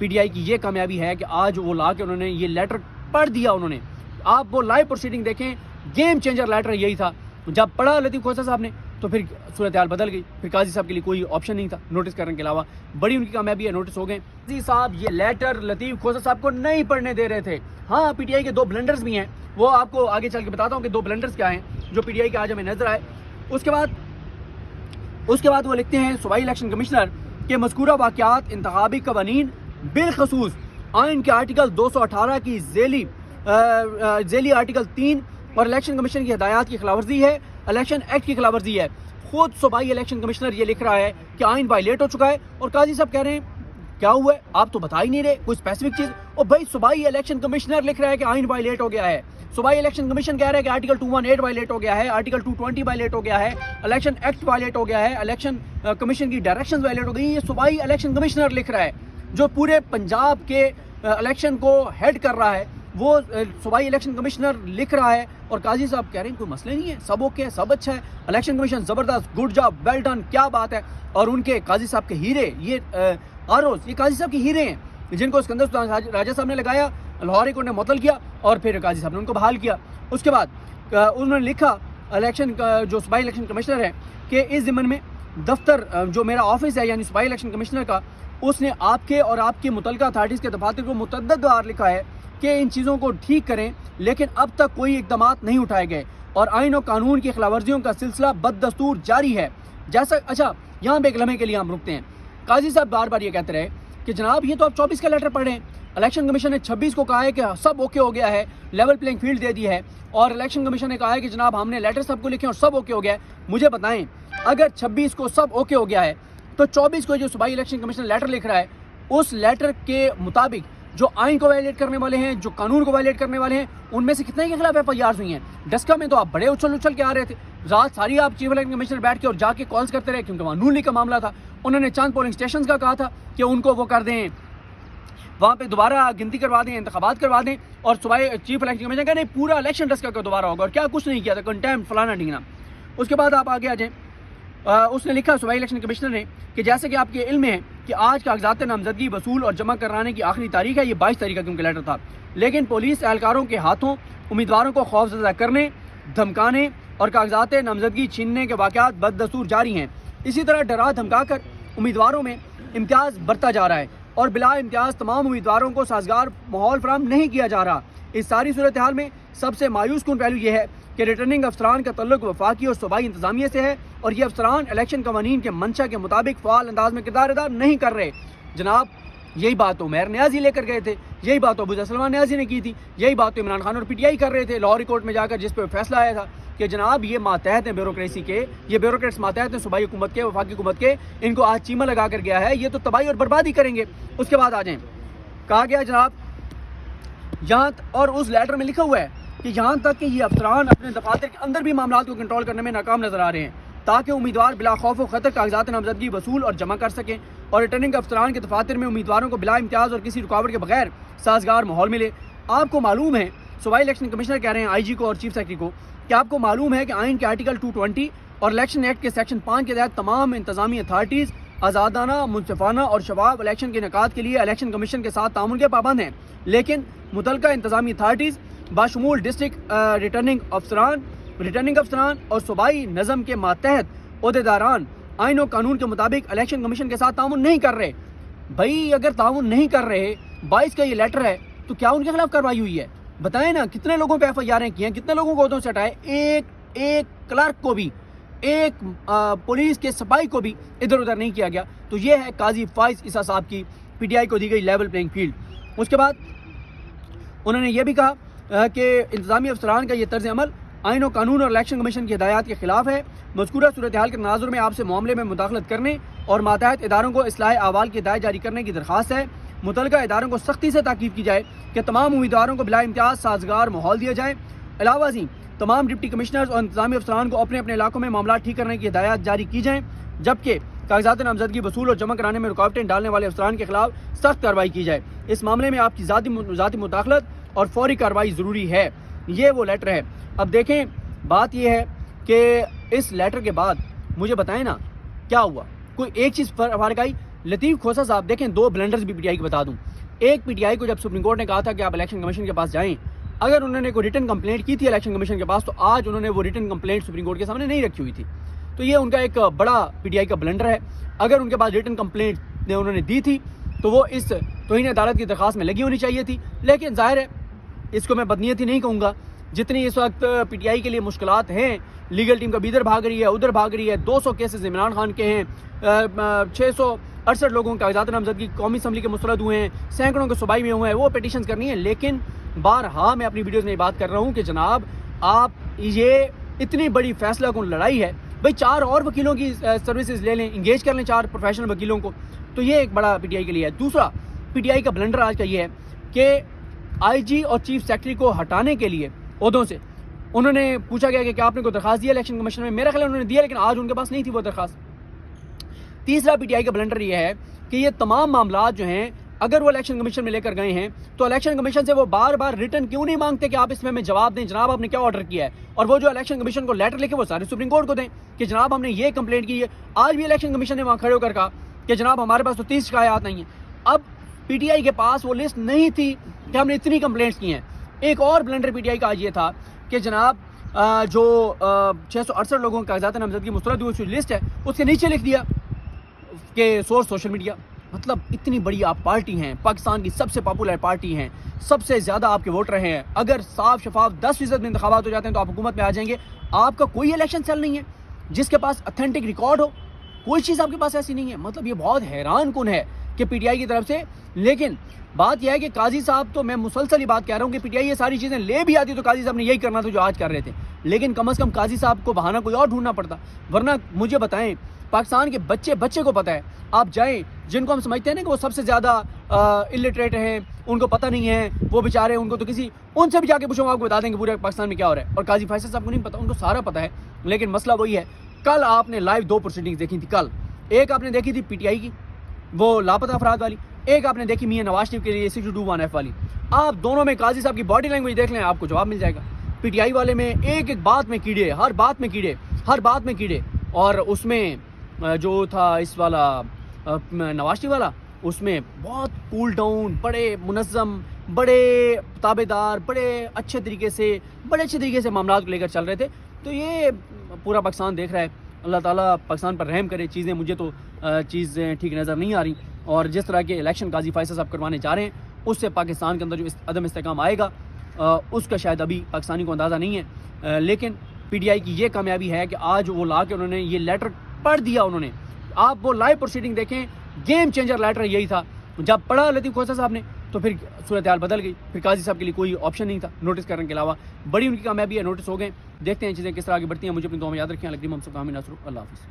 P T I کی یہ کامیابی ہے کہ آج وہ لا کے انہوں نے یہ لیٹر پڑھ دیا. انہوں نے آپ وہ لائیو پروسیڈنگ دیکھیں, گیم چینجر لیٹر یہی تھا. جب پڑھا لطیف کھوسہ صاحب نے تو پھر صورتحال بدل گئی. پھر قاضی صاحب کے لیے کوئی آپشن نہیں تھا نوٹس کرنے کے علاوہ. بڑی ان کی کامیابی ہے, نوٹس ہو گئے. قاضی صاحب یہ لیٹر لطیف کھوسہ صاحب کو نہیں پڑھنے دے رہے تھے. ہاں پی ٹی آئی کے 2 بلنڈرز بھی ہیں, وہ آپ کو آگے چل کے بتاتا ہوں کہ 2 بلنڈرز کیا ہیں جو پی ٹی آئی کے آج ہمیں نظر آئے. اس کے بعد وہ لکھتے ہیں صوبائی الیکشن کمشنر کہ مذکورہ واقعات انتخابی قوانین بالخصوص آئین کے آرٹیکل 218 کی ذیلی آرٹیکل 3 اور الیکشن کمیشن کی ہدایات کی خلاف ورزی ہے, الیکشن ایکٹ کی خلاف ورزی ہے. خود صوبائی الیکشن کمشنر یہ لکھ رہا ہے کہ آئین وائلیٹ ہو چکا ہے, اور قاضی صاحب کہہ رہے ہیں کیا ہوا ہے, آپ تو بتا ہی نہیں رہے کوئی اسپیسیفک چیز. اور بھائی صوبائی الیکشن کمشنر لکھ رہا ہے کہ آئین وائلیٹ ہو گیا ہے. صوبائی الیکشن کمیشن کہہ رہا ہے کہ آرٹیکل 218 وائلیٹ ہو گیا ہے, آرٹیکل 220 وائلیٹ ہو گیا ہے, الیکشن ایکٹ وائلیٹ ہو گیا ہے, الیکشن کمیشن کی ڈائریکشنز وائلیٹ ہو گئی. یہ صوبائی الیکشن کمشنر لکھ رہا ہے جو پورے پنجاب کے الیکشن کو ہیڈ کر رہا ہے. وہ صوبائی الیکشن کمشنر لکھ رہا ہے, اور قاضی صاحب کہہ رہے ہیں کوئی مسئلہ نہیں ہے, سب اوکے ہے, سب اچھا ہے, الیکشن کمیشن زبردست, گڈ جاب, ویل ڈن, کیا بات ہے. اور ان کے قاضی صاحب کے ہیرے, یہ آروز, یہ قاضی صاحب کے ہیرے ہیں جن کو اسکندر سلطان راجہ صاحب نے لگایا, لاہور ہائی کورٹ نے معطل کیا, اور پھر قاضی صاحب نے ان کو بحال کیا. اس کے بعد انہوں نے لکھا الیکشن جو صوبائی الیکشن کمشنر ہے کہ اس ضمن میں دفتر جو میرا آفس ہے یعنی صوبائی الیکشن کمشنر کا, اس نے آپ کے اور آپ کی متعلقہ اتھارٹیز کے دفاتر کو متعدد بار لکھا ہے کہ ان چیزوں کو ٹھیک کریں, لیکن اب تک کوئی اقدامات نہیں اٹھائے گئے اور آئین و قانون کی خلاف ورزیوں کا سلسلہ بددستور جاری ہے. جیسا اچھا یہاں پہ ایک لمحے کے لیے ہم رکتے ہیں. قاضی صاحب بار بار یہ کہتے رہے کہ جناب یہ تو آپ 24 کا لیٹر پڑھ رہے ہیں, الیکشن کمیشن نے 26 کو کہا ہے کہ سب اوکے ہو گیا ہے, لیول پلینگ فیلڈ دے دی ہے, اور الیکشن کمیشن نے کہا ہے کہ جناب ہم نے لیٹر سب کو لکھے اور سب اوکے ہو گیا ہے. مجھے بتائیں اگر 26 کو سب اوکے ہو گیا ہے تو 24 کو جو صوبائی الیکشن کمیشن لیٹر لکھ رہا ہے, اس لیٹر کے مطابق جو آئین کو وائلیٹ کرنے والے ہیں, جو قانون کو وائلیٹ کرنے والے ہیں, ان میں سے کتنے کے خلاف ایف آئی آرز ہوئی ہیں. ڈسکا میں تو آپ بڑے اچھل کے آ رہے تھے, رات ساری آپ چیف الیکشن کمیشنر بیٹھ کے اور جا کے کالز کرتے رہے, کیونکہ وہاں نون لیگ کا معاملہ تھا. انہوں نے چاند پولنگ اسٹیشنز کا کہا تھا کہ ان کو وہ کر دیں, وہاں پہ دوبارہ گنتی کروا دیں, انتخابات کروا دیں, اور صوبائی چیف الیکشن کمیشن کا نہیں پورا الیکشن ڈسکا کا دوبارہ ہوگا, اور کیا کچھ نہیں کیا تھا, کنٹیمپٹ فلانا ڈھینا. اس کے بعد آپ آگے آ جائیں. اس نے لکھا صوبائی الیکشن کمشنر نے کہ جیسے کہ آپ کے علم میں ہے کہ آج کاغذات نامزدگی وصول اور جمع کرانے کی آخری تاریخ ہے, یہ 22 تاریخ کا کیونکہ لیٹر تھا, لیکن پولیس اہلکاروں کے ہاتھوں امیدواروں کو خوفزدہ کرنے, دھمکانے اور کاغذات نامزدگی چھیننے کے واقعات بددستور جاری ہیں. اسی طرح ڈرا دھمکا کر امیدواروں میں امتیاز برتا جا رہا ہے اور بلا امتیاز تمام امیدواروں کو سازگار ماحول فراہم نہیں کیا جا رہا. اس ساری صورتحال میں سب سے مایوس کن پہلو یہ ہے کہ ریٹرننگ افسران کا تعلق وفاقی اور صوبائی انتظامیہ سے ہے, اور یہ افسران الیکشن قوانین کے منشا کے مطابق فعال انداز میں کردار ادا نہیں کر رہے. جناب یہی بات تو عمیر نیازی لے کر گئے تھے, یہی بات تو ابو سلمان نیازی نے کی تھی, یہی بات تو عمران خان اور پی ٹی آئی کر رہے تھے لاہور کورٹ میں جا کر, جس پہ فیصلہ آیا تھا کہ جناب یہ ماتحت ہیں بیوروکریسی کے, یہ بیوروکریٹس ماتحت ہیں صوبائی حکومت کے, وفاقی حکومت کے, ان کو آج چیمہ لگا کر گیا ہے, یہ تو تباہی اور بربادی کریں گے. اس کے بعد آ جائیں, کہا گیا جناب یہاں, اور اس لیٹر میں لکھا ہوا ہے کہ یہاں تک کہ یہ افسران اپنے دفاتر کے اندر بھی معاملات کو کنٹرول کرنے میں ناکام نظر آ رہے ہیں تاکہ امیدوار بلا خوف و خطر کاغذات نامزدگی وصول اور جمع کر سکیں, اور ریٹرننگ افسران کے دفاتر میں امیدواروں کو بلا امتیاز اور کسی رکاوٹ کے بغیر سازگار ماحول ملے. آپ کو معلوم ہے, صوبائی الیکشن کمشنر کہہ رہے ہیں آئی جی کو اور چیف سیکرٹری کو, کہ آپ کو معلوم ہے کہ آئین کے آرٹیکل 220 اور الیکشن ایکٹ کے سیکشن 5 کے تحت تمام انتظامی اتھارٹیز آزادانہ, منصفانہ اور شفاف الیکشن کے انعقاد کے لیے الیکشن کمیشن کے ساتھ تعاون کے پابند ہیں, لیکن متعلقہ انتظامی اتھارٹیز باشمول ڈسٹرکٹ ریٹرننگ افسران اور صوبائی نظم کے ماتحت عہدیداران آئین و قانون کے مطابق الیکشن کمیشن کے ساتھ تعاون نہیں کر رہے. بھائی اگر تعاون نہیں کر رہے, 22 کا یہ لیٹر ہے, تو کیا ان کے خلاف کارروائی ہوئی ہے؟ بتائیں نا, کتنے لوگوں پہ ایف آئی آریں کی ہیں, کتنے لوگوں کو عہدوں سے ہٹائے, ایک کلرک کو بھی, ایک پولیس کے سپاہی کو بھی ادھر ادھر نہیں کیا گیا. تو یہ ہے قاضی فائز عیسیٰ صاحب کی پی ٹی آئی کو دی گئی لیول پلینگ فیلڈ. اس کے بعد انہوں نے یہ بھی کہا کہ انتظامی افسران کا یہ طرز عمل آئین و قانون اور الیکشن کمیشن کی ہدایات کے خلاف ہے. مذکورہ صورتحال کے تناظر میں آپ سے معاملے میں مداخلت کرنے اور ماتحت اداروں کو اصلاح احوال کی ہدایت جاری کرنے کی درخواست ہے. متعلقہ اداروں کو سختی سے تاکید کی جائے کہ تمام امیدواروں کو بلا امتیاز سازگار ماحول دیا جائے. علاوہ ازیں تمام ڈپٹی کمشنرز اور انتظامی افسران کو اپنے اپنے علاقوں میں معاملات ٹھیک کرنے کی ہدایات جاری کی جائیں, جبکہ کاغذات نامزدگی وصول اور جمع کرانے میں رکاوٹیں ڈالنے والے افسران کے خلاف سخت کارروائی کی جائے. اس معاملے میں آپ کی ذاتی مداخلت اور فوری کارروائی ضروری ہے. یہ وہ لیٹر ہے. اب دیکھیں بات یہ ہے کہ اس لیٹر کے بعد مجھے بتائیں نا کیا ہوا, کوئی ایک چیز فرق آئی. لطیف کھوسہ صاحب دیکھیں, 2 بلنڈرز بھی پی ٹی آئی کے بتا دوں, ایک پی ٹی آئی کو جب سپریم کورٹ نے کہا تھا کہ آپ الیکشن کمیشن کے پاس جائیں، اگر انہوں نے کوئی ریٹن کمپلینٹ کی تھی الیکشن کمیشن کے پاس تو آج انہوں نے وہ ریٹن کمپلینٹ سپریم کورٹ کے سامنے نہیں رکھی ہوئی تھی. تو یہ ان کا ایک بڑا پی ٹی آئی کا بلنڈر ہے. اگر ان کے پاس ریٹن کمپلینٹ انہوں نے دی تھی تو وہ اس توہین عدالت کی درخواست میں لگی ہونی چاہیے تھی. لیکن ظاہر ہے اس کو میں بدنیتی نہیں کہوں گا، جتنی اس وقت پی ٹی آئی کے لیے مشکلات ہیں، لیگل ٹیم کبھی ادھر بھاگ رہی ہے ادھر بھاگ رہی ہے، 200 کیسز عمران خان کے ہیں، 668 لوگوں کے کاغذات نامزدگی قومی اسمبلی کے مسترد ہوئے ہیں، سینکڑوں کے صوبائی میں ہوئے ہیں، وہ پیٹیشنز کرنی ہے. لیکن بارہا میں اپنی ویڈیوز میں یہ بات کر رہا ہوں کہ جناب آپ یہ اتنی بڑی فیصلہ کن لڑائی ہے، بھائی 4 اور وکیلوں کی سروسز لے لیں، انگیج کر لیں 4 پروفیشنل وکیلوں کو. تو یہ ایک بڑا پی ٹی آئی کے لیے ہے. دوسرا پی ٹی آئی کا بلنڈر آج کا یہ ہے کہ آئی جی اور چیف سیکرٹری کو ہٹانے کے لیے عہدوں سے انہوں نے پوچھا گیا کہ آپ نے کوئی درخواست دی الیکشن کمیشن میں. میرا خیال ہے انہوں نے دیا، لیکن آج ان کے پاس نہیں تھی وہ درخواست. تیسرا پی ٹی آئی کا بلنڈر یہ ہے کہ یہ تمام معاملات جو ہیں اگر وہ الیکشن کمیشن میں لے کر گئے ہیں تو الیکشن کمیشن سے وہ بار بار ریٹن کیوں نہیں مانگتے کہ آپ اس میں ہمیں جواب دیں، جناب آپ نے کیا آرڈر کیا ہے. اور وہ جو الیکشن کمیشن کو لیٹر لکھے وہ سارے سپریم کورٹ کو دیں کہ جناب ہم نے یہ کمپلینٹ کی ہے. آج بھی الیکشن کمیشن نے وہاں کھڑے ہو کر کہا کہ جناب ہمارے پاس تو 30 شکایات نہیں ہیں. اب پی ٹی آئی کے پاس وہ لسٹ نہیں تھی کہ ہم نے اتنی کمپلینٹس کی ہیں. ایک اور بلنڈر پی ٹی آئی کا آج یہ تھا کہ جناب جو 668 لوگوں کے کاغذات نامزدگی مسترد ہوئی لسٹ ہے اس کے نیچے لکھ دیا کہ سورس سوشل میڈیا. مطلب اتنی بڑی آپ پارٹی ہیں، پاکستان کی سب سے پاپولر پارٹی ہیں، سب سے زیادہ آپ کے ووٹر ہیں، اگر صاف شفاف 10% میں انتخابات ہو جاتے ہیں تو آپ حکومت میں آ جائیں گے. آپ کا کوئی الیکشن سیل نہیں ہے جس کے پاس اتھینٹک ریکارڈ ہو، کوئی چیز آپ کے پاس ایسی نہیں ہے. مطلب یہ بہت حیران کن ہے کہ پی ٹی آئی کی طرف سے. لیکن بات یہ ہے کہ قاضی صاحب تو میں مسلسل ہی بات کہہ رہا ہوں کہ پی ٹی آئی یہ ساری چیزیں لے بھی آتی تو قاضی صاحب نے یہی کرنا تھا جو آج کر رہے تھے. لیکن کم از کم قاضی صاحب کو بہانہ کوئی اور ڈھونڈنا پڑتا. ورنہ مجھے بتائیں پاکستان کے بچے کو پتہ ہے، آپ جائیں جن کو ہم سمجھتے ہیں نا کہ وہ سب سے زیادہ الٹریٹ ہیں، ان کو پتہ نہیں ہے، وہ بیچارے ان کو تو ان سے بھی جا کے پوچھو آپ کو بتا دیں کہ پورے پاکستان میں کیا ہو رہا ہے. اور قاضی فیصل صاحب کو نہیں پتہ، ان کو سارا پتہ ہے. لیکن مسئلہ وہی ہے. کل آپ نے لائیو 2 پروسیڈنگز دیکھی تھی. کل ایک آپ نے دیکھی تھی پی ٹی آئی کی وہ لاپتہ افراد والی، ایک آپ نے دیکھی میاں نواز شریف کے لیے 6221F والی. آپ دونوں میں قاضی صاحب کی باڈی لینگویج دیکھ لیں، آپ کو جواب مل جائے گا. پی ٹی آئی والے میں ایک بات میں کیڑے، ہر بات میں کیڑے. اور اس میں جو تھا اس والا نواز شریف والا، اس میں بہت کول ڈاؤن، بڑے منظم، بڑے تابع دار، بڑے اچھے طریقے سے معاملات کو لے کر چل رہے تھے. تو یہ پورا پاکستان دیکھ رہا ہے. اللہ تعالیٰ پاکستان پر رحم کرے. چیزیں مجھے تو چیزیں ٹھیک نظر نہیں آ رہی. اور جس طرح کے الیکشن قاضی فیصل صاحب کروانے جا رہے ہیں اس سے پاکستان کے اندر جو عدم استحکام آئے گا اس کا شاید ابھی پاکستانی کو اندازہ نہیں ہے. لیکن پی ٹی آئی کی یہ کامیابی ہے کہ آج وہ لا کے انہوں نے یہ لیٹر پڑھ دیا. انہوں نے آپ وہ لائیو پروسیڈنگ دیکھیں، گیم چینجر لیٹر یہی تھا. جب پڑھا لطیف کھوسہ صاحب نے تو پھر صورتحال بدل گئی. پھر قاضی صاحب کے لیے کوئی آپشن نہیں تھا نوٹس کرنے کے علاوہ. بڑی ان کی کامیابی ہے، نوٹس ہو گئے. دیکھتے ہیں چیزیں کس طرح آگے بڑھتی ہیں. مجھے اپنی دعا میں یاد رکھیں. اللہ کریم ہم سب کو آمین. اللہ حافظ.